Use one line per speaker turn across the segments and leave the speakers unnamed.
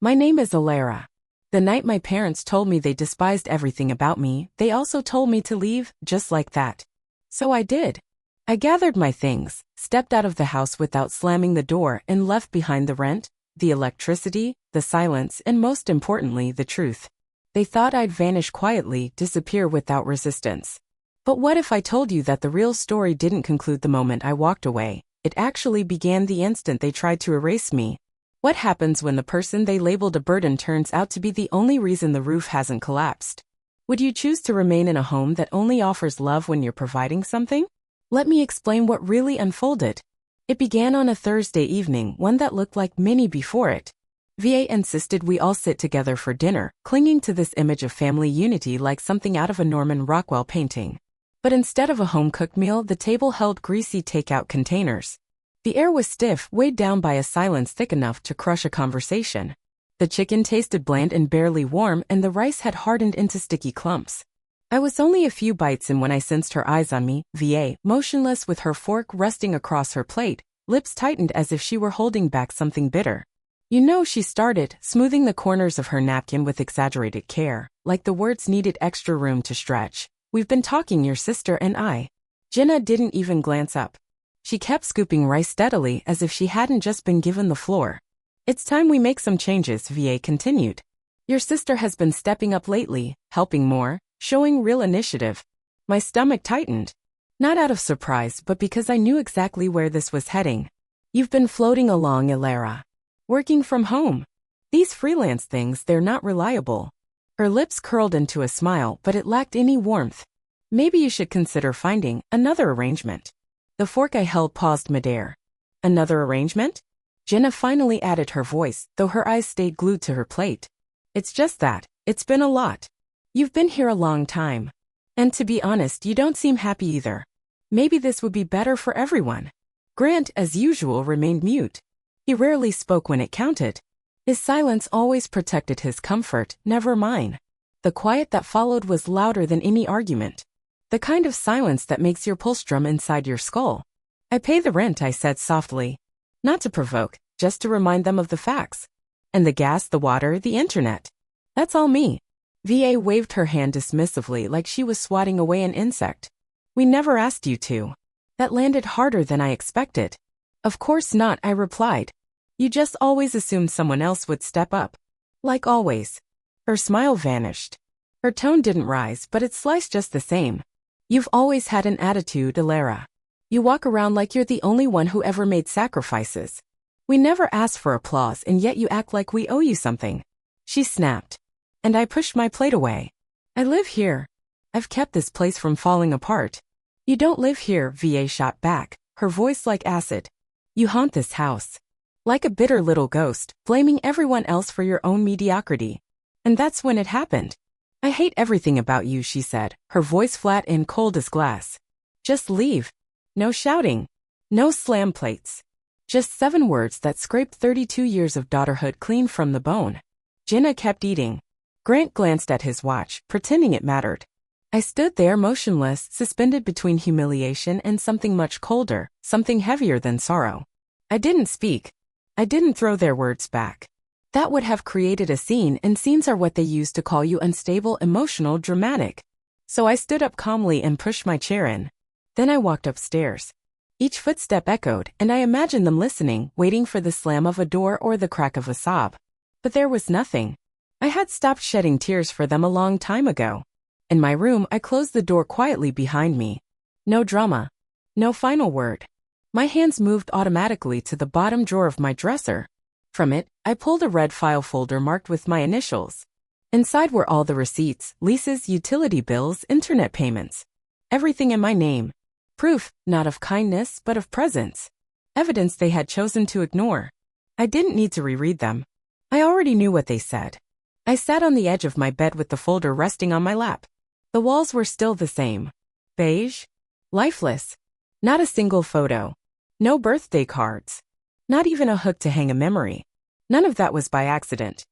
My name is Alara. The night my parents told me they despised everything about me, they also told me to leave, just like that. So I did. I gathered my things, stepped out of the house without slamming the door, and left behind the rent, the electricity, the silence, and most importantly, the truth. They thought I'd vanish quietly, disappear without resistance. But what if I told you that the real story didn't conclude the moment I walked away? It actually began the instant they tried to erase me. What happens when the person they labeled a burden turns out to be the only reason the roof hasn't collapsed? Would you choose to remain in a home that only offers love when you're providing something? Let me explain what really unfolded. It began on a Thursday evening, one that looked like many before it. VA insisted we all sit together for dinner, clinging to this image of family unity like something out of a Norman Rockwell painting. But instead of a home-cooked meal, the table held greasy takeout containers. The air was stiff, weighed down by a silence thick enough to crush a conversation. The chicken tasted bland and barely warm, and the rice had hardened into sticky clumps. I was only a few bites in when I sensed her eyes on me, VA, motionless with her fork resting across her plate, lips tightened as if she were holding back something bitter. You know, she started, smoothing the corners of her napkin with exaggerated care, like the words needed extra room to stretch. We've been talking, your sister and I. Jenna didn't even glance up. She kept scooping rice steadily as if she hadn't just been given the floor. It's time we make some changes, VA continued. Your sister has been stepping up lately, helping more, showing real initiative. My stomach tightened. Not out of surprise, but because I knew exactly where this was heading. You've been floating along, Alara. Working from home. These freelance things, they're not reliable. Her lips curled into a smile, but it lacked any warmth. Maybe you should consider finding another arrangement. The fork I held paused midair. Another arrangement? Jenna finally added her voice, though her eyes stayed glued to her plate. It's just that, it's been a lot. You've been here a long time. And to be honest, you don't seem happy either. Maybe this would be better for everyone. Grant, as usual, remained mute. He rarely spoke when it counted. His silence always protected his comfort, never mine. The quiet that followed was louder than any argument. The kind of silence that makes your pulse drum inside your skull. I pay the rent, I said softly. Not to provoke, just to remind them of the facts. And the gas, the water, the internet. That's all me. VA waved her hand dismissively like she was swatting away an insect. We never asked you to. That landed harder than I expected. Of course not, I replied. You just always assumed someone else would step up. Like always. Her smile vanished. Her tone didn't rise, but it sliced just the same. You've always had an attitude, Alara. You walk around like you're the only one who ever made sacrifices. We never asked for applause, and yet you act like we owe you something. She snapped. And I pushed my plate away. I live here. I've kept this place from falling apart. You don't live here, VA shot back, her voice like acid. You haunt this house. Like a bitter little ghost, blaming everyone else for your own mediocrity. And that's when it happened. I hate everything about you, she said, her voice flat and cold as glass. Just leave. No shouting. No slam plates. Just 7 words that scraped 32 years of daughterhood clean from the bone. Jenna kept eating. Grant glanced at his watch, pretending it mattered. I stood there motionless, suspended between humiliation and something much colder, something heavier than sorrow. I didn't speak. I didn't throw their words back. That would have created a scene, and scenes are what they use to call you unstable, emotional, dramatic. So I stood up calmly and pushed my chair in. Then I walked upstairs. Each footstep echoed, and I imagined them listening, waiting for the slam of a door or the crack of a sob. But there was nothing. I had stopped shedding tears for them a long time ago. In my room, I closed the door quietly behind me. No drama. No final word. My hands moved automatically to the bottom drawer of my dresser. From it, I pulled a red file folder marked with my initials. Inside were all the receipts, leases, utility bills, internet payments. Everything in my name. Proof, not of kindness, but of presence. Evidence they had chosen to ignore. I didn't need to reread them. I already knew what they said. I sat on the edge of my bed with the folder resting on my lap. The walls were still the same. Beige. Lifeless. Not a single photo. No birthday cards. Not even a hook to hang a memory. None of that was by accident.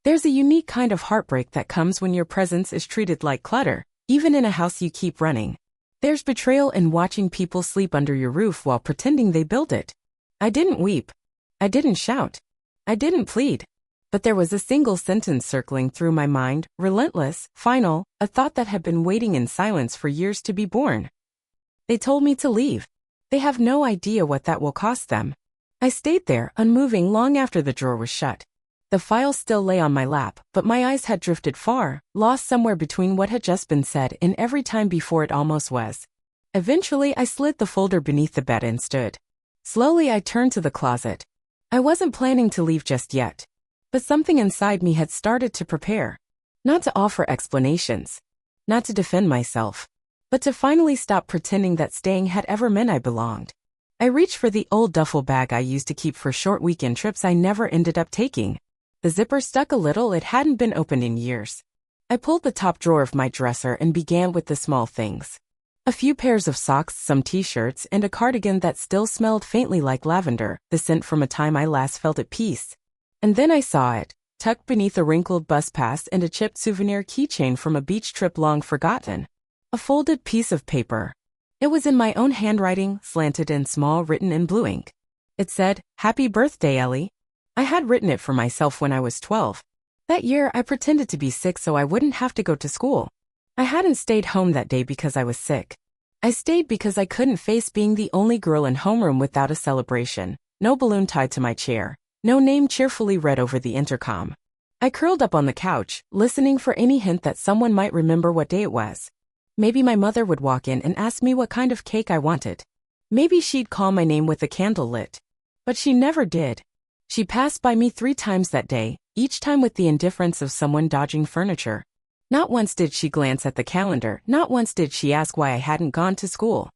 There's a unique kind of heartbreak that comes when your presence is treated like clutter, even in a house you keep running. There's betrayal in watching people sleep under your roof while pretending they built it. I didn't weep. I didn't shout. I didn't plead. But there was a single sentence circling through my mind, relentless, final, a thought that had been waiting in silence for years to be born. They told me to leave. They have no idea what that will cost them. I stayed there, unmoving long after the drawer was shut. The file still lay on my lap, but my eyes had drifted far, lost somewhere between what had just been said and every time before it almost was. Eventually, I slid the folder beneath the bed and stood. Slowly, I turned to the closet. I wasn't planning to leave just yet. But something inside me had started to prepare. Not to offer explanations. Not to defend myself. But to finally stop pretending that staying had ever meant I belonged. I reached for the old duffel bag I used to keep for short weekend trips I never ended up taking. The zipper stuck a little, it hadn't been opened in years. I pulled the top drawer of my dresser and began with the small things. A few pairs of socks, some t-shirts, and a cardigan that still smelled faintly like lavender, the scent from a time I last felt at peace. And then I saw it, tucked beneath a wrinkled bus pass and a chipped souvenir keychain from a beach trip long forgotten. A folded piece of paper. It was in my own handwriting, slanted and small, written in blue ink. It said, "Happy birthday, Ellie." I had written it for myself when I was 12. That year, I pretended to be sick so I wouldn't have to go to school. I hadn't stayed home that day because I was sick. I stayed because I couldn't face being the only girl in homeroom without a celebration, no balloon tied to my chair, no name cheerfully read over the intercom. I curled up on the couch, listening for any hint that someone might remember what day it was. Maybe my mother would walk in and ask me what kind of cake I wanted. Maybe she'd call my name with a candle lit. But she never did. She passed by me 3 times that day, each time with the indifference of someone dodging furniture. Not once did she glance at the calendar, not once did she ask why I hadn't gone to school.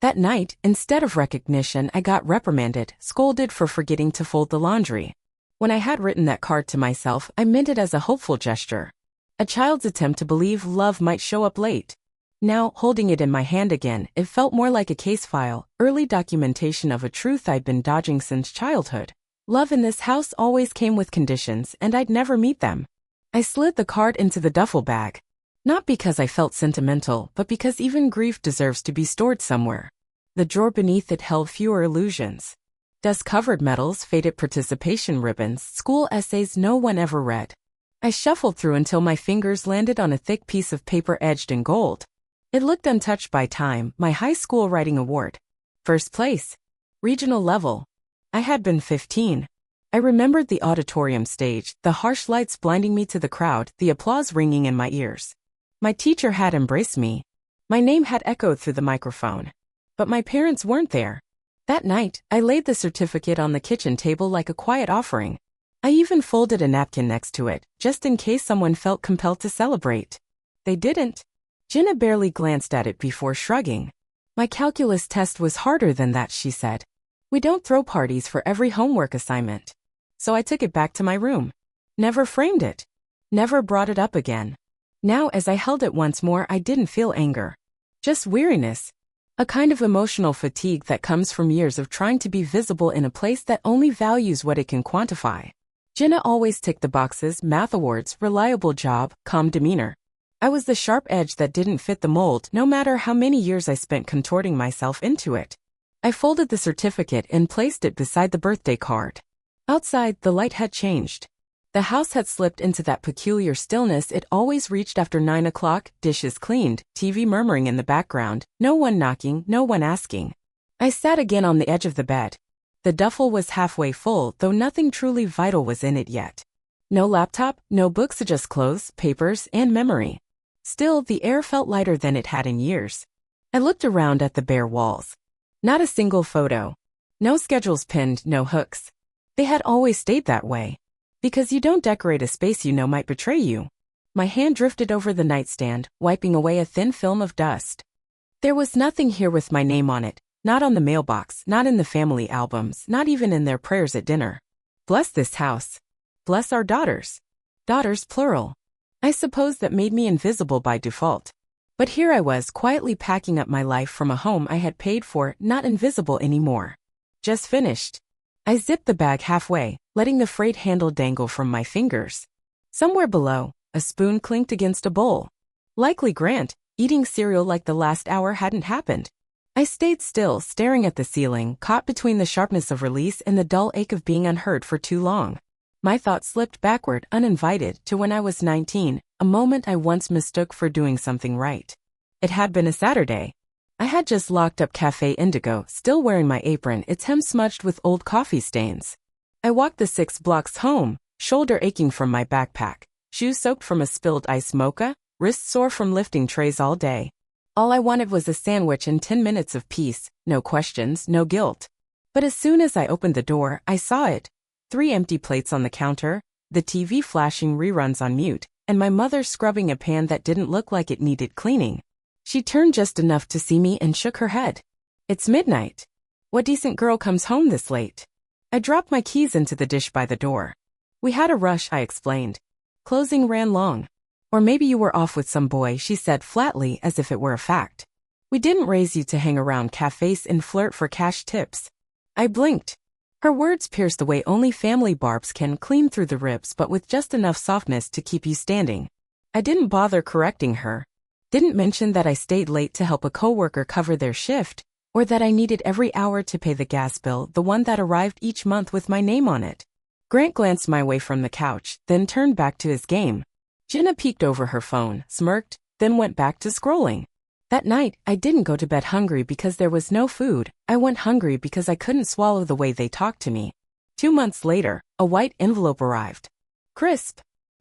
That night, instead of recognition, I got reprimanded, scolded for forgetting to fold the laundry. When I had written that card to myself, I meant it as a hopeful gesture. A child's attempt to believe love might show up late. Now, holding it in my hand again, it felt more like a case file, early documentation of a truth I'd been dodging since childhood. Love in this house always came with conditions, and I'd never meet them. I slid the card into the duffel bag. Not because I felt sentimental, but because even grief deserves to be stored somewhere. The drawer beneath it held fewer illusions. Dust-covered medals, faded participation ribbons, school essays no one ever read. I shuffled through until my fingers landed on a thick piece of paper edged in gold. It looked untouched by time, my high school writing award. First place. Regional level. I had been 15. I remembered the auditorium stage, the harsh lights blinding me to the crowd, the applause ringing in my ears. My teacher had embraced me. My name had echoed through the microphone. But my parents weren't there. That night, I laid the certificate on the kitchen table like a quiet offering. I even folded a napkin next to it, just in case someone felt compelled to celebrate. They didn't. Jenna barely glanced at it before shrugging. My calculus test was harder than that, she said. We don't throw parties for every homework assignment. So I took it back to my room. Never framed it. Never brought it up again. Now, as I held it once more, I didn't feel anger. Just weariness. A kind of emotional fatigue that comes from years of trying to be visible in a place that only values what it can quantify. Jenna always ticked the boxes: math awards, reliable job, calm demeanor. I was the sharp edge that didn't fit the mold, no matter how many years I spent contorting myself into it. I folded the certificate and placed it beside the birthday card. Outside, the light had changed. The house had slipped into that peculiar stillness it always reached after 9 o'clock, dishes cleaned, TV murmuring in the background, no one knocking, no one asking. I sat again on the edge of the bed. The duffel was halfway full, though nothing truly vital was in it yet. No laptop, no books, just clothes, papers, and memory. Still, the air felt lighter than it had in years. I looked around at the bare walls. Not a single photo. No schedules pinned, no hooks. They had always stayed that way. Because you don't decorate a space you know might betray you. My hand drifted over the nightstand, wiping away a thin film of dust. There was nothing here with my name on it, not on the mailbox, not in the family albums, not even in their prayers at dinner. Bless this house. Bless our daughters. Daughters plural. I suppose that made me invisible by default. But here I was quietly packing up my life from a home I had paid for, not invisible anymore. Just finished. I zipped the bag halfway, letting the frayed handle dangle from my fingers. Somewhere below, a spoon clinked against a bowl. Likely Grant, eating cereal like the last hour hadn't happened. I stayed still, staring at the ceiling, caught between the sharpness of release and the dull ache of being unheard for too long. My thoughts slipped backward, uninvited, to when I was 19, a moment I once mistook for doing something right. It had been a Saturday. I had just locked up Cafe Indigo, still wearing my apron, its hem smudged with old coffee stains. I walked the 6 blocks home, shoulder aching from my backpack, shoes soaked from a spilled ice mocha, wrists sore from lifting trays all day. All I wanted was a sandwich and 10 minutes of peace, no questions, no guilt. But as soon as I opened the door, I saw it. 3 empty plates on the counter, the TV flashing reruns on mute, and my mother scrubbing a pan that didn't look like it needed cleaning. She turned just enough to see me and shook her head. "It's midnight. What decent girl comes home this late?" I dropped my keys into the dish by the door. "We had a rush," I explained. "Closing ran long." "Or maybe you were off with some boy," she said flatly, as if it were a fact. "We didn't raise you to hang around cafes and flirt for cash tips." I blinked. Her words pierced the way only family barbs can, clean through the ribs but with just enough softness to keep you standing. I didn't bother correcting her. Didn't mention that I stayed late to help a coworker cover their shift, or that I needed every hour to pay the gas bill, the one that arrived each month with my name on it. Grant glanced my way from the couch, then turned back to his game. Jenna peeked over her phone, smirked, then went back to scrolling. That night, I didn't go to bed hungry because there was no food. I went hungry because I couldn't swallow the way they talked to me. 2 months later, a white envelope arrived. Crisp.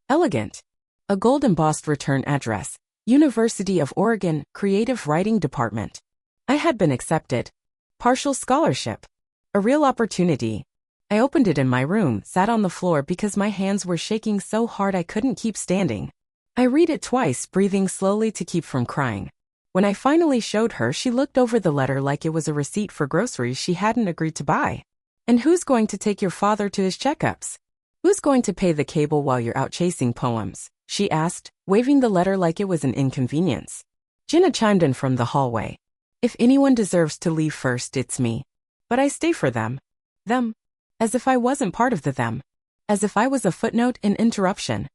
Elegant. A gold-embossed return address. University of Oregon, Creative Writing Department. I had been accepted. Partial scholarship. A real opportunity. I opened it in my room, sat on the floor because my hands were shaking so hard I couldn't keep standing. I read it twice, breathing slowly to keep from crying. When I finally showed her, she looked over the letter like it was a receipt for groceries she hadn't agreed to buy. "And who's going to take your father to his checkups? Who's going to pay the cable while you're out chasing poems?" she asked, waving the letter like it was an inconvenience. Jenna chimed in from the hallway. "If anyone deserves to leave first, it's me. But I stay for them." Them. As if I wasn't part of the them. As if I was a footnote, an interruption.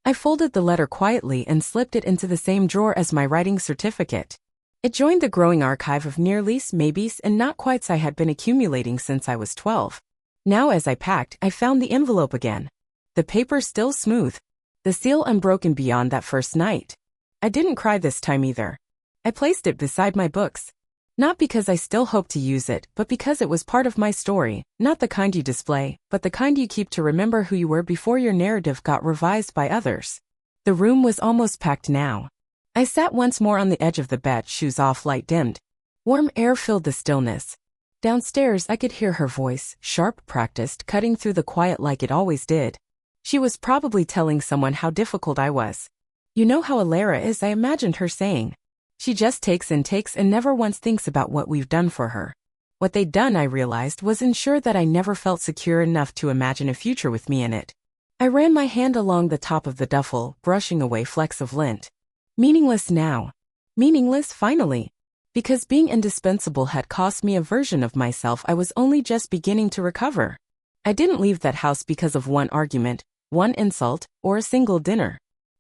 I folded the letter quietly and slipped it into the same drawer as my writing certificate. It joined the growing archive of nearlys, maybes, and not quites I had been accumulating since I was 12. Now as I packed, I found the envelope again. The paper still smooth. The seal unbroken beyond that first night. I didn't cry this time either. I placed it beside my books. Not because I still hoped to use it, but because it was part of my story, not the kind you display, but the kind you keep to remember who you were before your narrative got revised by others. The room was almost packed now. I sat once more on the edge of the bed, shoes off, light dimmed. Warm air filled the stillness. Downstairs I could hear her voice, sharp, practiced, cutting through the quiet like it always did. She was probably telling someone how difficult I was. "You know how Alara is," I imagined her saying. "She just takes and never once thinks about what we've done for her." What they'd done, I realized, was ensure that I never felt secure enough to imagine a future with me in it. I ran my hand along the top of the duffel, brushing away flecks of lint. Meaningless now. Meaningless, finally. Because being indispensable had cost me a version of myself I was only just beginning to recover. I didn't leave that house because of one argument, one insult, or a single dinner.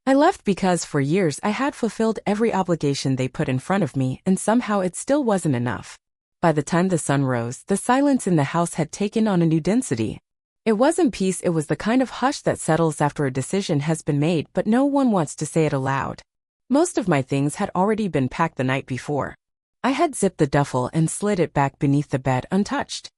I left because for years I had fulfilled every obligation they put in front of me, and somehow it still wasn't enough. By the time the sun rose, the silence in the house had taken on a new density. It wasn't peace, it was the kind of hush that settles after a decision has been made but no one wants to say it aloud. Most of my things had already been packed the night before. I had zipped the duffel and slid it back beneath the bed untouched.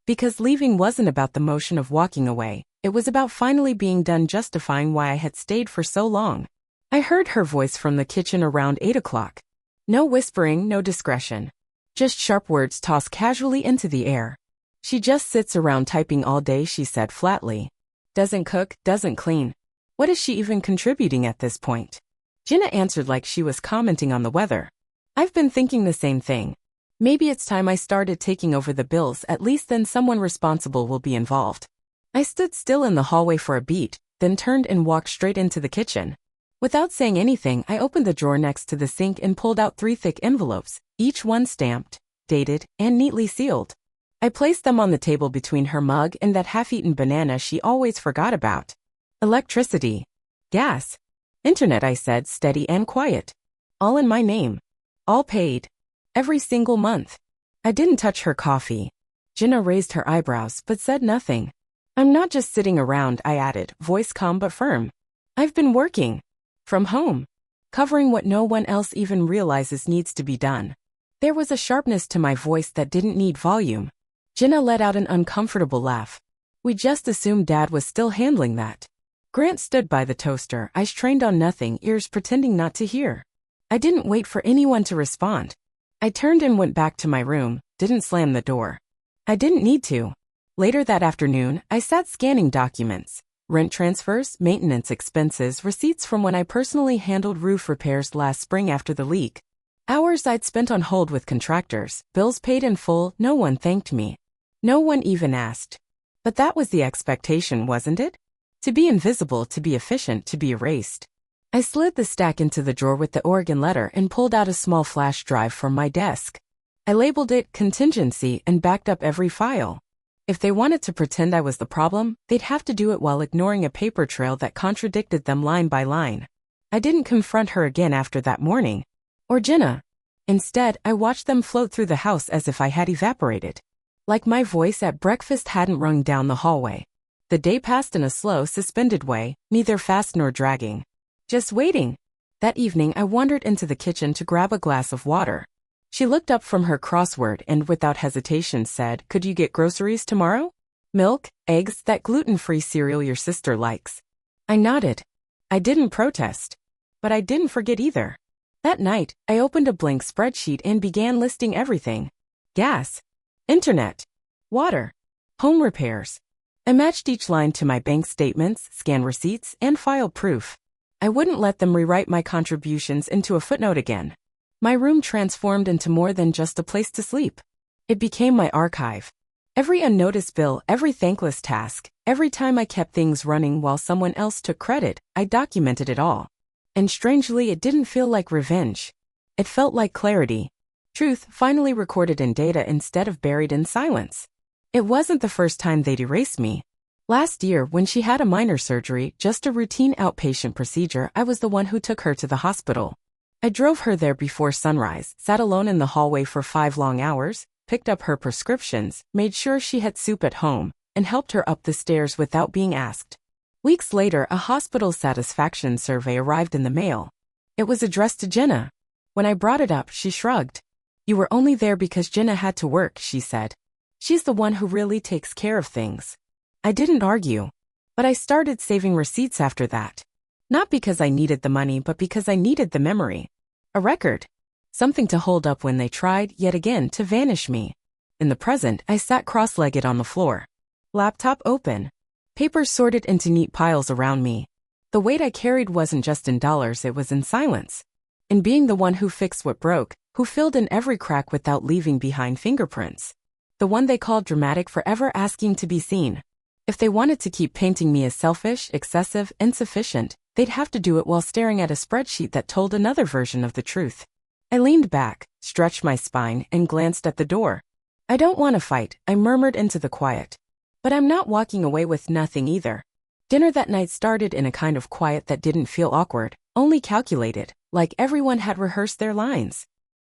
Because leaving wasn't about the motion of walking away. It was about finally being done justifying why I had stayed for so long. I heard her voice from the kitchen around 8 o'clock. No whispering, no discretion. Just sharp words tossed casually into the air. "She just sits around typing all day," she said flatly. "Doesn't cook, doesn't clean. What is she even contributing at this point?" Jenna answered like she was commenting on the weather. "I've been thinking the same thing. Maybe it's time I started taking over the bills, at least then someone responsible will be involved." I stood still in the hallway for a beat, then turned and walked straight into the kitchen. Without saying anything, I opened the drawer next to the sink and pulled out 3 thick envelopes, each one stamped, dated, and neatly sealed. I placed them on the table between her mug and that half-eaten banana she always forgot about. "Electricity. Gas. Internet," I said, steady and quiet. "All in my name. All paid. Every single month." I didn't touch her coffee. Jenna raised her eyebrows but said nothing. I'm not just sitting around, I added, voice calm but firm. I've been working. From home. Covering what no one else even realizes needs to be done. There was a sharpness to my voice that didn't need volume. Jenna let out an uncomfortable laugh. We just assumed Dad was still handling that. Grant stood by the toaster, eyes trained on nothing, ears pretending not to hear. I didn't wait for anyone to respond. I turned and went back to my room, didn't slam the door. I didn't need to. Later that afternoon, I sat scanning documents. Rent transfers, maintenance expenses, receipts from when I personally handled roof repairs last spring after the leak. Hours I'd spent on hold with contractors, bills paid in full, no one thanked me. No one even asked. But that was the expectation, wasn't it? To be invisible, to be efficient, to be erased. I slid the stack into the drawer with the Oregon letter and pulled out a small flash drive from my desk. I labeled it contingency and backed up every file. If they wanted to pretend I was the problem, they'd have to do it while ignoring a paper trail that contradicted them line by line. I didn't confront her again after that morning. Or Jenna. Instead, I watched them float through the house as if I had evaporated. Like my voice at breakfast hadn't rung down the hallway. The day passed in a slow, suspended way, neither fast nor dragging. Just waiting. That evening I wandered into the kitchen to grab a glass of water. She looked up from her crossword and without hesitation said, "Could you get groceries tomorrow? Milk, eggs, that gluten-free cereal your sister likes." I nodded. I didn't protest. But I didn't forget either. That night, I opened a blank spreadsheet and began listing everything. Gas. Internet. Water. Home repairs. I matched each line to my bank statements, scanned receipts, and filed proof. I wouldn't let them rewrite my contributions into a footnote again. My room transformed into more than just a place to sleep. It became my archive. Every unnoticed bill, every thankless task, every time I kept things running while someone else took credit, I documented it all. And strangely, it didn't feel like revenge. It felt like clarity. Truth finally recorded in data instead of buried in silence. It wasn't the first time they'd erased me. Last year, when she had a minor surgery, just a routine outpatient procedure, I was the one who took her to the hospital. I drove her there before sunrise, sat alone in the hallway for 5 long hours, picked up her prescriptions, made sure she had soup at home, and helped her up the stairs without being asked. Weeks later, a hospital satisfaction survey arrived in the mail. It was addressed to Jenna. When I brought it up, she shrugged. "You were only there because Jenna had to work," she said. "She's the one who really takes care of things." I didn't argue. But I started saving receipts after that. Not because I needed the money, but because I needed the memory. A record. Something to hold up when they tried, yet again, to vanish me. In the present, I sat cross-legged on the floor. Laptop open. Papers sorted into neat piles around me. The weight I carried wasn't just in dollars, it was in silence. In being the one who fixed what broke, who filled in every crack without leaving behind fingerprints. The one they called dramatic, forever asking to be seen. If they wanted to keep painting me as selfish, excessive, insufficient, they'd have to do it while staring at a spreadsheet that told another version of the truth. I leaned back, stretched my spine, and glanced at the door. "I don't want to fight," I murmured into the quiet. But I'm not walking away with nothing either. Dinner that night started in a kind of quiet that didn't feel awkward, only calculated, like everyone had rehearsed their lines.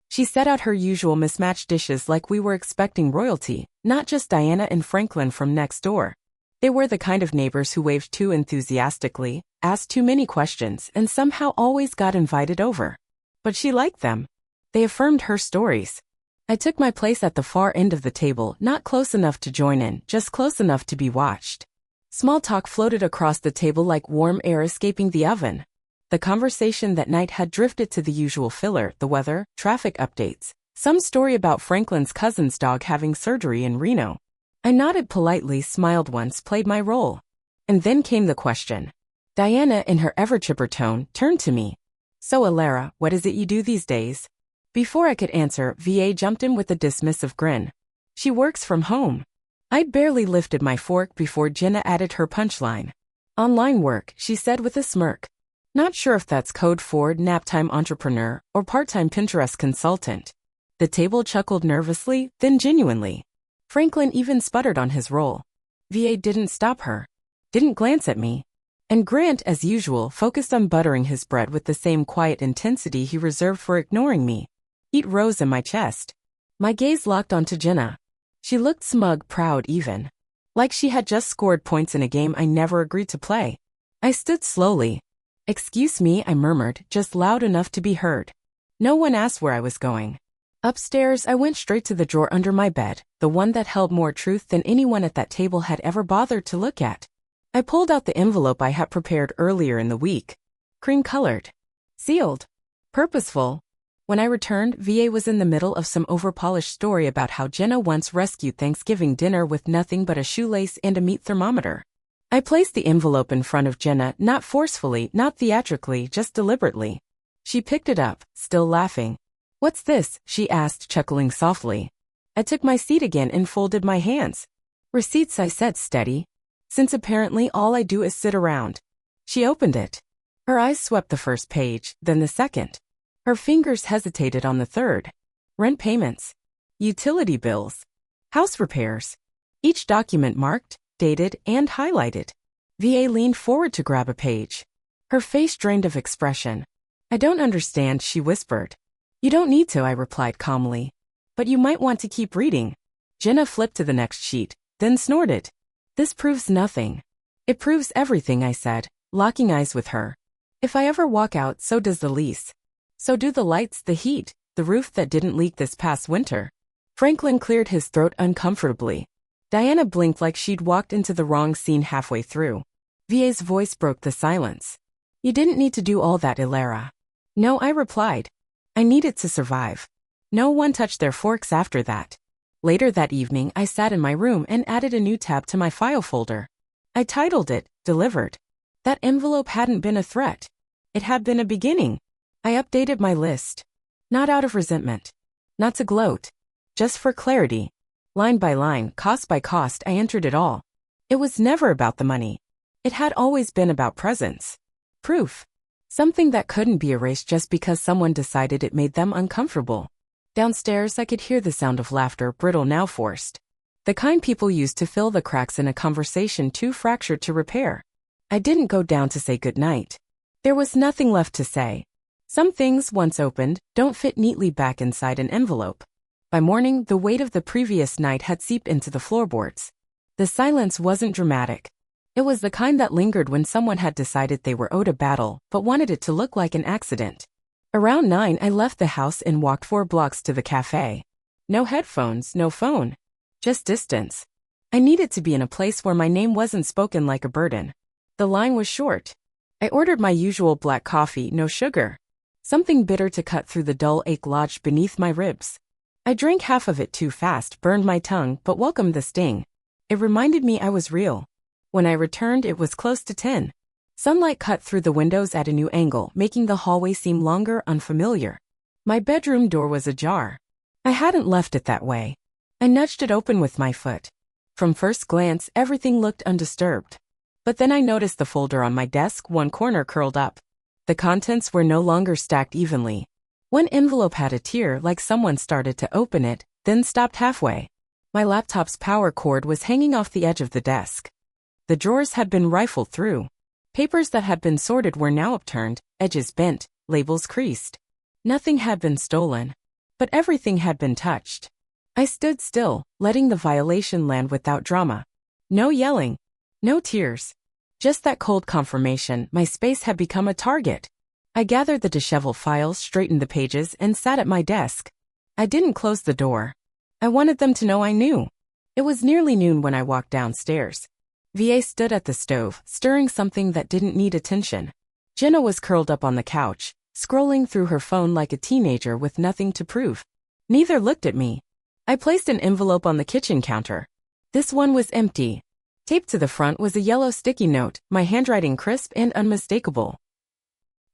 She set out her usual mismatched dishes like we were expecting royalty, not just Diana and Franklin from next door. They were the kind of neighbors who waved too enthusiastically, asked too many questions, and somehow always got invited over. But she liked them. They affirmed her stories. I took my place at the far end of the table, not close enough to join in, just close enough to be watched. Small talk floated across the table like warm air escaping the oven. The conversation that night had drifted to the usual filler, the weather, traffic updates, some story about Franklin's cousin's dog having surgery in Reno. I nodded politely, smiled once, played my role. And then came the question. Diana, in her ever-chipper tone, turned to me. "So, Alara, what is it you do these days?" Before I could answer, VA jumped in with a dismissive grin. "She works from home." I'd barely lifted my fork before Jenna added her punchline. "Online work," she said with a smirk. Not sure if that's code for nap-time entrepreneur or part-time Pinterest consultant. The table chuckled nervously, then genuinely. Franklin even sputtered on his roll. VA didn't stop her. Didn't glance at me. And Grant, as usual, focused on buttering his bread with the same quiet intensity he reserved for ignoring me. Heat rose in my chest. My gaze locked onto Jenna. She looked smug, proud even. like she had just scored points in a game I never agreed to play. I stood slowly. "Excuse me," I murmured, just loud enough to be heard. No one asked where I was going. Upstairs, I went straight to the drawer under my bed, the one that held more truth than anyone at that table had ever bothered to look at. I pulled out the envelope I had prepared earlier in the week. Cream-colored. Sealed. Purposeful. When I returned, VA was in the middle of some overpolished story about how Jenna once rescued Thanksgiving dinner with nothing but a shoelace and a meat thermometer. I placed the envelope in front of Jenna, not forcefully, not theatrically, just deliberately. She picked it up, still laughing. "What's this?" she asked, chuckling softly. I took my seat again and folded my hands. "Receipts," I said, steady. "Since apparently all I do is sit around." She opened it. Her eyes swept the first page, then the second. Her fingers hesitated on the third. Rent payments. Utility bills. House repairs. Each document marked, dated, and highlighted. VA leaned forward to grab a page. Her face drained of expression. "I don't understand," she whispered. "You don't need to," I replied calmly. "But you might want to keep reading." Jenna flipped to the next sheet, then snorted. "This proves nothing." "It proves everything," I said, locking eyes with her. "If I ever walk out, so does the lease. So do the lights, the heat, the roof that didn't leak this past winter." Franklin cleared his throat uncomfortably. Diana blinked like she'd walked into the wrong scene halfway through. VA's voice broke the silence. "You didn't need to do all that, Ilara." "No," I replied. "I needed to survive." No one touched their forks after that. Later that evening, I sat in my room and added a new tab to my file folder. I titled it, Delivered. That envelope hadn't been a threat. It had been a beginning. I updated my list. Not out of resentment. Not to gloat. Just for clarity. Line by line, cost by cost, I entered it all. It was never about the money. It had always been about presence. Proof. Something that couldn't be erased just because someone decided it made them uncomfortable. Downstairs, I could hear the sound of laughter, brittle now forced. The kind people used to fill the cracks in a conversation too fractured to repair. I didn't go down to say goodnight. There was nothing left to say. Some things, once opened, don't fit neatly back inside an envelope. By morning, the weight of the previous night had seeped into the floorboards. The silence wasn't dramatic. It was the kind that lingered when someone had decided they were owed a battle, but wanted it to look like an accident. Around 9, I left the house and walked 4 blocks to the cafe. No headphones, no phone. Just distance. I needed to be in a place where my name wasn't spoken like a burden. The line was short. I ordered my usual black coffee, no sugar. Something bitter to cut through the dull ache lodged beneath my ribs. I drank half of it too fast, burned my tongue, but welcomed the sting. It reminded me I was real. When I returned, it was close to 10. Sunlight cut through the windows at a new angle, making the hallway seem longer, unfamiliar. My bedroom door was ajar. I hadn't left it that way. I nudged it open with my foot. From first glance, everything looked undisturbed. But then I noticed the folder on my desk, one corner curled up. The contents were no longer stacked evenly. One envelope had a tear, like someone started to open it, then stopped halfway. My laptop's power cord was hanging off the edge of the desk. The drawers had been rifled through. Papers that had been sorted were now upturned, edges bent, labels creased. Nothing had been stolen. But everything had been touched. I stood still, letting the violation land without drama. No yelling. No tears. Just that cold confirmation my space had become a target. I gathered the disheveled files, straightened the pages, and sat at my desk. I didn't close the door. I wanted them to know I knew. It was nearly noon when I walked downstairs. VA stood at the stove, stirring something that didn't need attention. Jenna was curled up on the couch, scrolling through her phone like a teenager with nothing to prove. Neither looked at me. I placed an envelope on the kitchen counter. This one was empty. Taped to the front was a yellow sticky note, my handwriting crisp and unmistakable.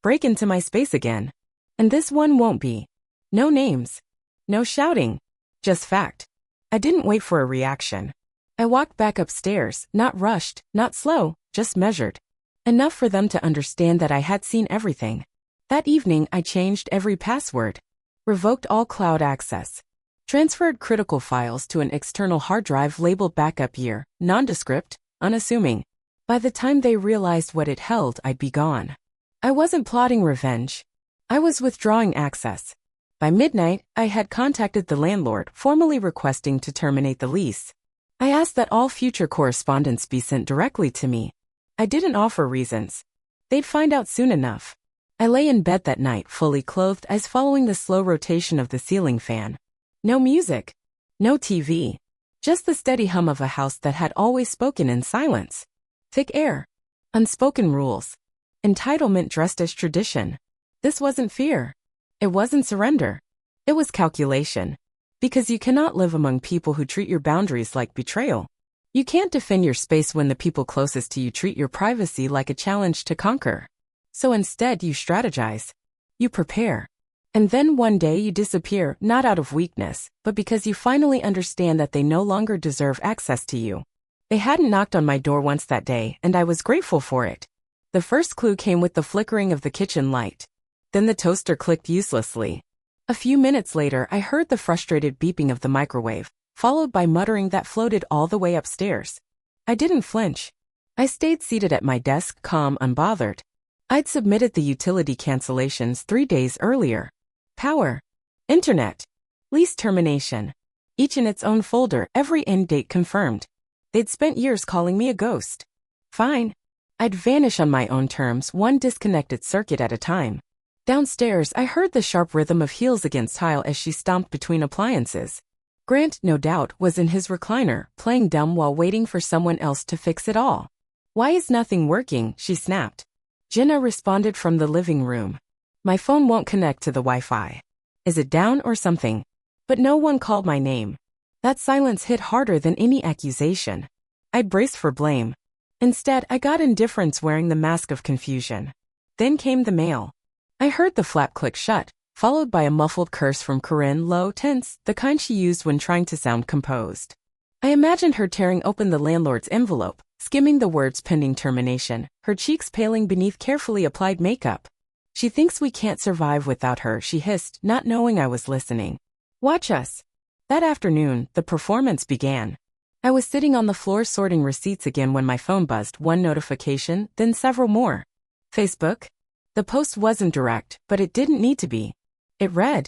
Break into my space again. And this one won't be. No names. No shouting. Just fact. I didn't wait for a reaction. I walked back upstairs, not rushed, not slow, just measured. Enough for them to understand that I had seen everything. That evening, I changed every password. Revoked all cloud access. Transferred critical files to an external hard drive labeled backup year, nondescript, unassuming. By the time they realized what it held, I'd be gone. I wasn't plotting revenge. I was withdrawing access. By midnight, I had contacted the landlord, formally requesting to terminate the lease. I asked that all future correspondence be sent directly to me. I didn't offer reasons. They'd find out soon enough. I lay in bed that night, fully clothed, eyes following the slow rotation of the ceiling fan. No music. No TV. Just the steady hum of a house that had always spoken in silence. Thick air. Unspoken rules. Entitlement dressed as tradition. This wasn't fear. It wasn't surrender. It was calculation. Because you cannot live among people who treat your boundaries like betrayal. You can't defend your space when the people closest to you treat your privacy like a challenge to conquer. So instead you strategize. You prepare. And then one day you disappear, not out of weakness, but because you finally understand that they no longer deserve access to you. They hadn't knocked on my door once that day, and I was grateful for it. The first clue came with the flickering of the kitchen light. Then the toaster clicked uselessly. A few minutes later, I heard the frustrated beeping of the microwave, followed by muttering that floated all the way upstairs. I didn't flinch. I stayed seated at my desk, calm, unbothered. I'd submitted the utility cancellations 3 days earlier. Power. Internet. Lease termination. Each in its own folder, every end date confirmed. They'd spent years calling me a ghost. Fine. I'd vanish on my own terms, one disconnected circuit at a time. Downstairs, I heard the sharp rhythm of heels against tile as she stomped between appliances. Grant, no doubt, was in his recliner, playing dumb while waiting for someone else to fix it all. Why is nothing working? She snapped. Jenna responded from the living room. My phone won't connect to the Wi-Fi. Is it down or something? But no one called my name. That silence hit harder than any accusation. I braced for blame. Instead, I got indifference wearing the mask of confusion. Then came the mail. I heard the flap click shut, followed by a muffled curse from Corinne, low, tense, the kind she used when trying to sound composed. I imagined her tearing open the landlord's envelope, skimming the words pending termination, her cheeks paling beneath carefully applied makeup. She thinks we can't survive without her, she hissed, not knowing I was listening. Watch us. That afternoon, the performance began. I was sitting on the floor sorting receipts again when my phone buzzed, one notification, then several more. Facebook? The post wasn't direct, but it didn't need to be. It read,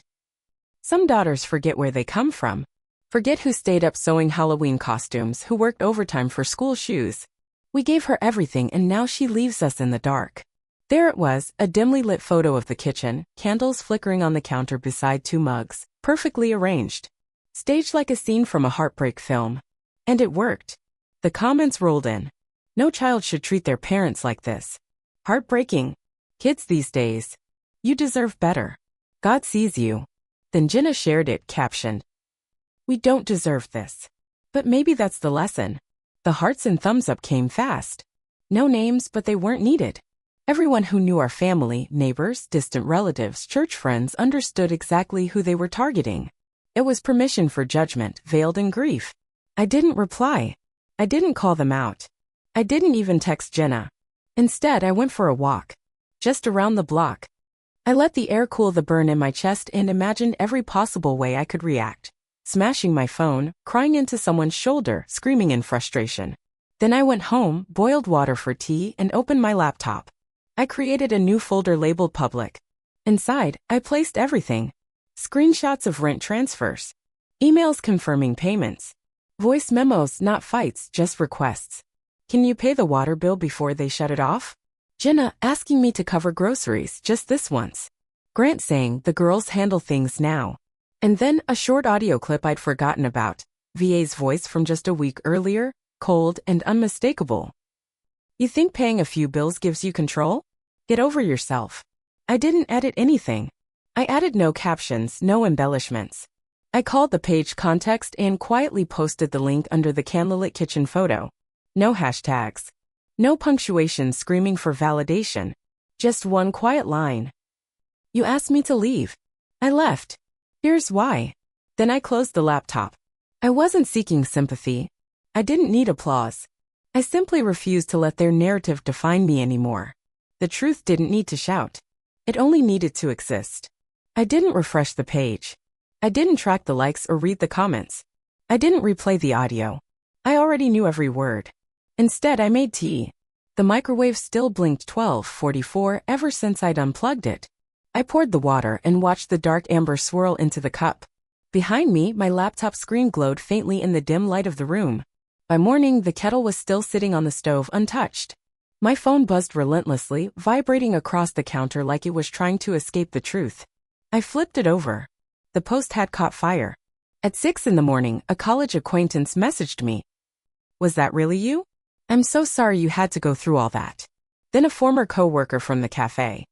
"Some daughters forget where they come from. Forget who stayed up sewing Halloween costumes, who worked overtime for school shoes. We gave her everything and now she leaves us in the dark." There it was, a dimly lit photo of the kitchen, candles flickering on the counter beside 2 mugs, perfectly arranged. Staged like a scene from a heartbreak film. And it worked. The comments rolled in. No child should treat their parents like this. Heartbreaking. Kids these days. You deserve better. God sees you. Then Jenna shared it, captioned, "We don't deserve this." But maybe that's the lesson. The hearts and thumbs up came fast. No names, but they weren't needed. Everyone who knew our family, neighbors, distant relatives, church friends understood exactly who they were targeting. It was permission for judgment, veiled in grief. I didn't reply. I didn't call them out. I didn't even text Jenna. Instead, I went for a walk. Just around the block. I let the air cool the burn in my chest and imagined every possible way I could react. Smashing my phone, crying into someone's shoulder, screaming in frustration. Then I went home, boiled water for tea, and opened my laptop. I created a new folder labeled Public. Inside, I placed everything. Screenshots of rent transfers. Emails confirming payments. Voice memos, not fights, just requests. Can you pay the water bill before they shut it off? Jenna asking me to cover groceries just this once. Grant saying the girls handle things now. And then a short audio clip I'd forgotten about. VA's voice from just a week earlier, cold and unmistakable. You think paying a few bills gives you control? Get over yourself. I didn't edit anything. I added no captions, no embellishments. I called the page context and quietly posted the link under the candlelit kitchen photo. No hashtags. No punctuation screaming for validation. Just one quiet line. You asked me to leave. I left. Here's why. Then I closed the laptop. I wasn't seeking sympathy. I didn't need applause. I simply refused to let their narrative define me anymore. The truth didn't need to shout. It only needed to exist. I didn't refresh the page. I didn't track the likes or read the comments. I didn't replay the audio. I already knew every word. Instead, I made tea. The microwave still blinked 12:44 ever since I'd unplugged it. I poured the water and watched the dark amber swirl into the cup. Behind me, my laptop screen glowed faintly in the dim light of the room. By morning, the kettle was still sitting on the stove untouched. My phone buzzed relentlessly, vibrating across the counter like it was trying to escape the truth. I flipped it over. The post had caught fire. At 6 in the morning, a college acquaintance messaged me. "Was that really you? I'm so sorry you had to go through all that." Then a former co-worker from the cafe.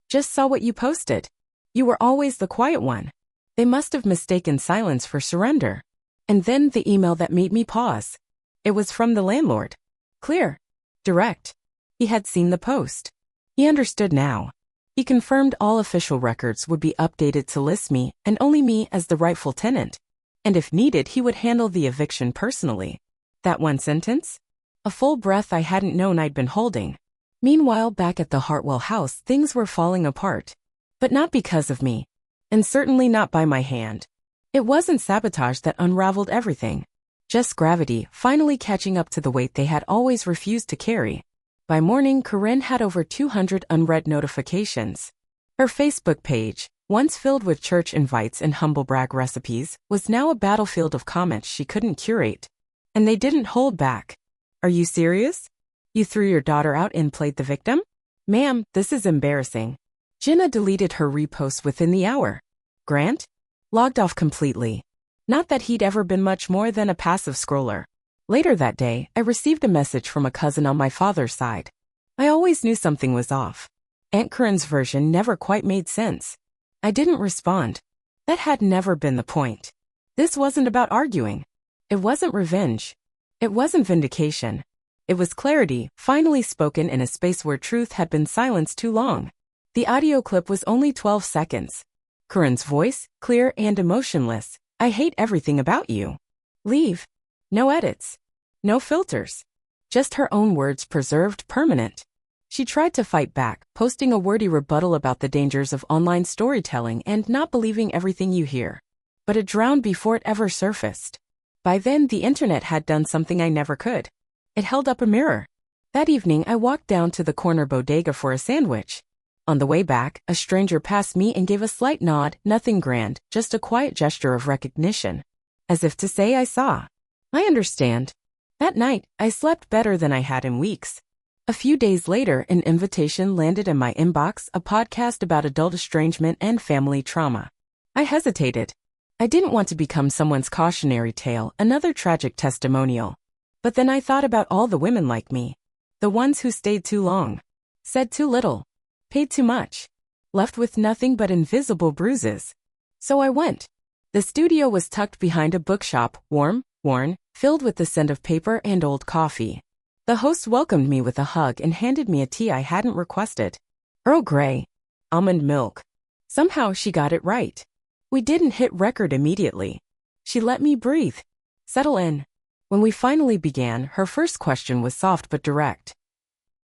"Just saw what you posted. You were always the quiet one." They must have mistaken silence for surrender. And then the email that made me pause. It was from the landlord. Clear. Direct. He had seen the post. He understood now. He confirmed all official records would be updated to list me, and only me, as the rightful tenant. And if needed, he would handle the eviction personally. That one sentence? A full breath I hadn't known I'd been holding. Meanwhile, back at the Hartwell house, things were falling apart. But not because of me. And certainly not by my hand. It wasn't sabotage that unraveled everything. Just gravity finally catching up to the weight they had always refused to carry. By morning, Corinne had over 200 unread notifications. Her Facebook page, once filled with church invites and humble brag recipes, was now a battlefield of comments she couldn't curate. And they didn't hold back. "Are you serious? You threw your daughter out and played the victim? Ma'am, this is embarrassing." Jenna deleted her repost within the hour. Grant? Logged off completely. Not that he'd ever been much more than a passive scroller. Later that day, I received a message from a cousin on my father's side. I always knew something was off. Aunt Corinne's version never quite made sense. I didn't respond. That had never been the point. This wasn't about arguing. It wasn't revenge. It wasn't vindication. It was clarity, finally spoken in a space where truth had been silenced too long. The audio clip was only 12 seconds. Corinne's voice, clear and emotionless. "I hate everything about you. Leave." No edits. No filters. Just her own words preserved permanent. She tried to fight back, posting a wordy rebuttal about the dangers of online storytelling and not believing everything you hear. But it drowned before it ever surfaced. By then, the internet had done something I never could. It held up a mirror. That evening, I walked down to the corner bodega for a sandwich. On the way back, a stranger passed me and gave a slight nod, nothing grand, just a quiet gesture of recognition. As if to say I saw. I understand. That night, I slept better than I had in weeks. A few days later, an invitation landed in my inbox, a podcast about adult estrangement and family trauma. I hesitated. I didn't want to become someone's cautionary tale, another tragic testimonial. But then I thought about all the women like me. The ones who stayed too long. Said too little. Paid too much. Left with nothing but invisible bruises. So I went. The studio was tucked behind a bookshop, warm, worn, filled with the scent of paper and old coffee. The host welcomed me with a hug and handed me a tea I hadn't requested. Earl Grey. Almond milk. Somehow she got it right. We didn't hit record immediately. She let me breathe. Settle in. When we finally began, her first question was soft but direct.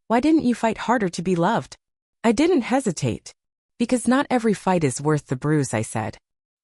"Why didn't you fight harder to be loved?" I didn't hesitate. "Because not every fight is worth the bruise," I said.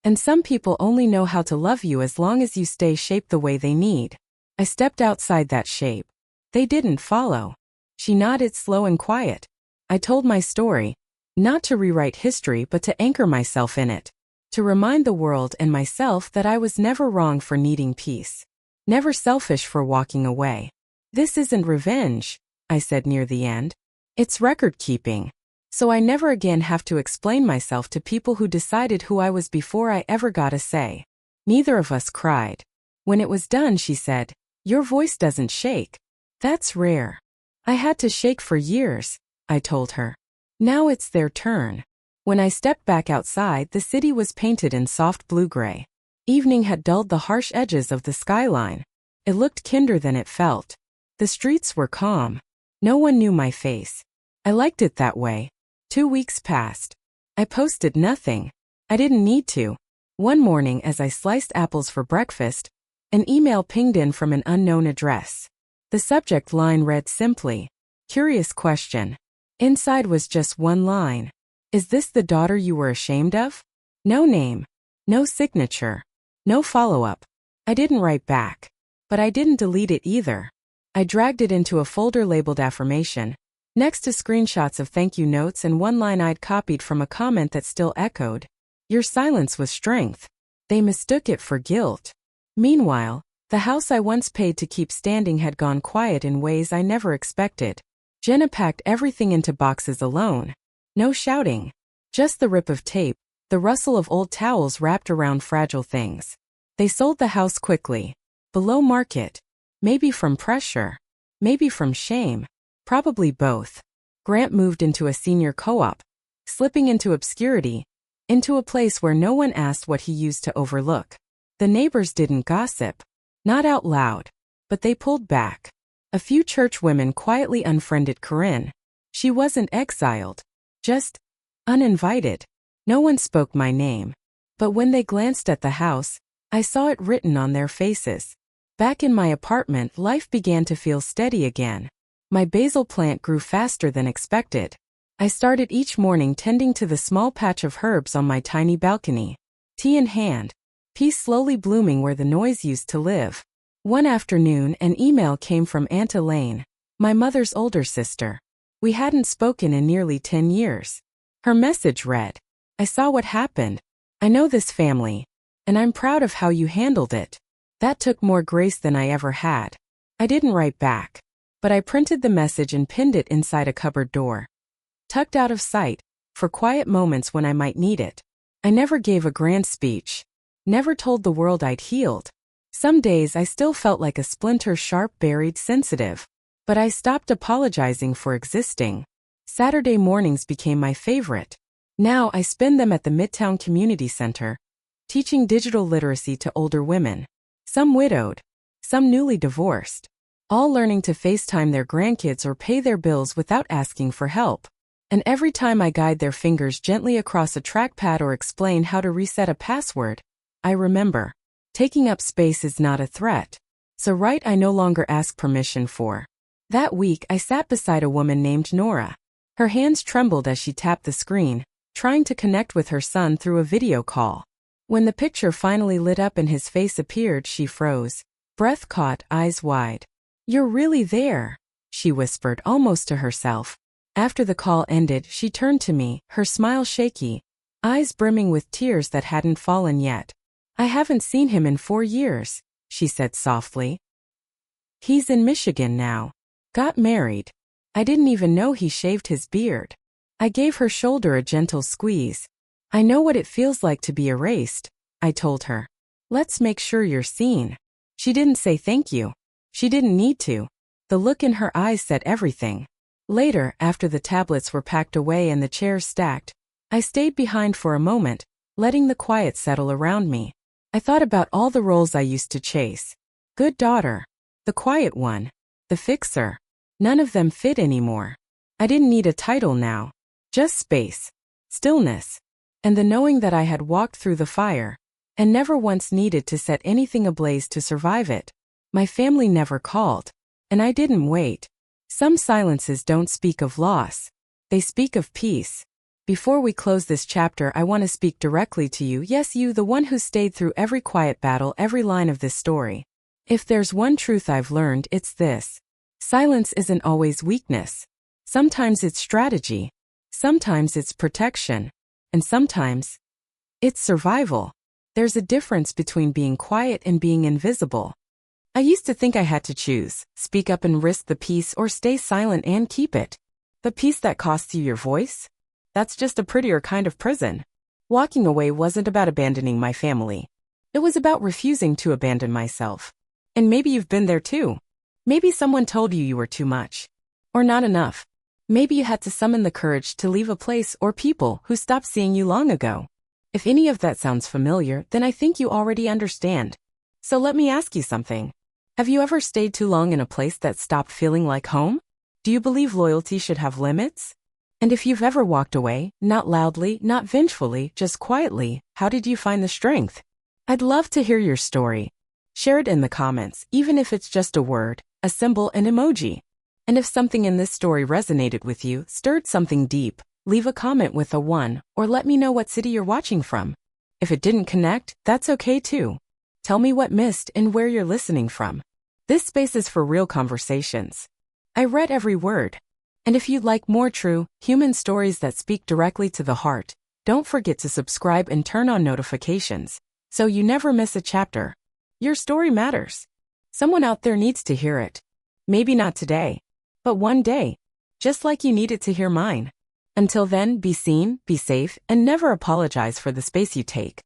"And some people only know how to love you as long as you stay shaped the way they need." I stepped outside that shape. They didn't follow. She nodded, slow and quiet. I told my story, not to rewrite history but to anchor myself in it. To remind the world and myself that I was never wrong for needing peace. Never selfish for walking away. "This isn't revenge," I said near the end. "It's record-keeping. So I never again have to explain myself to people who decided who I was before I ever got a say." Neither of us cried. When it was done, she said, "Your voice doesn't shake. That's rare." I had to shake for years, I told her. Now it's their turn. When I stepped back outside, the city was painted in soft blue-gray. Evening had dulled the harsh edges of the skyline. It looked kinder than it felt. The streets were calm. No one knew my face. I liked it that way. 2 weeks passed. I posted nothing. I didn't need to. One morning, as I sliced apples for breakfast, an email pinged in from an unknown address. The subject line read simply, "Curious question." Inside was just one line. "Is this the daughter you were ashamed of?" No name. No signature. No follow-up. I didn't write back. But I didn't delete it either. I dragged it into a folder labeled affirmation, next to screenshots of thank you notes and one line I'd copied from a comment that still echoed, "Your silence was strength." They mistook it for guilt. Meanwhile, The house I once paid to keep standing had gone quiet in ways I never expected. Jenna packed everything into boxes alone. No shouting. Just the rip of tape, the rustle of old towels wrapped around fragile things. They sold the house quickly. Below market. Maybe from pressure. Maybe from shame. Probably both. Grant moved into a senior co-op. Slipping into obscurity. Into a place where no one asked what he used to overlook. The neighbors didn't gossip. Not out loud. But they pulled back. A few church women quietly unfriended Corinne. She wasn't exiled. Just uninvited. No one spoke my name. But when they glanced at the house, I saw it written on their faces. Back in my apartment, life began to feel steady again. My basil plant grew faster than expected. I started each morning tending to the small patch of herbs on my tiny balcony. Tea in hand. Peace slowly blooming where the noise used to live. One afternoon, an email came from Aunt Elaine, my mother's older sister. We hadn't spoken in nearly 10 years. Her message read, "I saw what happened. I know this family, and I'm proud of how you handled it." That took more grace than I ever had. I didn't write back, but I printed the message and pinned it inside a cupboard door. Tucked out of sight, for quiet moments when I might need it. I never gave a grand speech. Never told the world I'd healed. Some days I still felt like a splinter sharp buried sensitive. But I stopped apologizing for existing. Saturday mornings became my favorite. Now I spend them at the Midtown Community Center, teaching digital literacy to older women. Some widowed, some newly divorced. All learning to FaceTime their grandkids or pay their bills without asking for help. And every time I guide their fingers gently across a trackpad or explain how to reset a password, I remember. Taking up space is not a threat. It's a right I no longer ask permission for. That week I sat beside a woman named Nora. Her hands trembled as she tapped the screen, trying to connect with her son through a video call. When the picture finally lit up and his face appeared, she froze. Breath caught, eyes wide. "You're really there," she whispered almost to herself. After the call ended, she turned to me, her smile shaky, eyes brimming with tears that hadn't fallen yet. "I haven't seen him in 4 years," she said softly. "He's in Michigan now. Got married. I didn't even know he shaved his beard." I gave her shoulder a gentle squeeze. "I know what it feels like to be erased," I told her. "Let's make sure you're seen." She didn't say thank you. She didn't need to. The look in her eyes said everything. Later, after the tablets were packed away and the chairs stacked, I stayed behind for a moment, letting the quiet settle around me. I thought about all the roles I used to chase. Good daughter. The quiet one. The fixer. None of them fit anymore. I didn't need a title now. Just space. Stillness. And the knowing that I had walked through the fire, and never once needed to set anything ablaze to survive it. My family never called. And I didn't wait. Some silences don't speak of loss. They speak of peace. Before we close this chapter, I want to speak directly to you. Yes, you, the one who stayed through every quiet battle, every line of this story. If there's one truth I've learned, it's this. Silence isn't always weakness. Sometimes it's strategy. Sometimes it's protection. And sometimes it's survival. There's a difference between being quiet and being invisible. I used to think I had to choose, speak up and risk the peace, or stay silent and keep it. The peace that costs you your voice? That's just a prettier kind of prison. Walking away wasn't about abandoning my family. It was about refusing to abandon myself. And maybe you've been there too. Maybe someone told you were too much. Or not enough. Maybe you had to summon the courage to leave a place or people who stopped seeing you long ago. If any of that sounds familiar, then I think you already understand. So let me ask you something. Have you ever stayed too long in a place that stopped feeling like home? Do you believe loyalty should have limits? And if you've ever walked away, not loudly, not vengefully, just quietly, how did you find the strength? I'd love to hear your story. Share it in the comments, even if it's just a word, a symbol, an emoji. And if something in this story resonated with you, stirred something deep, leave a comment with a 1, or let me know what city you're watching from. If it didn't connect, that's okay too. Tell me what missed and where you're listening from. This space is for real conversations. I read every word. And if you'd like more true, human stories that speak directly to the heart, don't forget to subscribe and turn on notifications, so you never miss a chapter. Your story matters. Someone out there needs to hear it. Maybe not today, but one day. Just like you needed to hear mine. Until then, be seen, be safe, and never apologize for the space you take.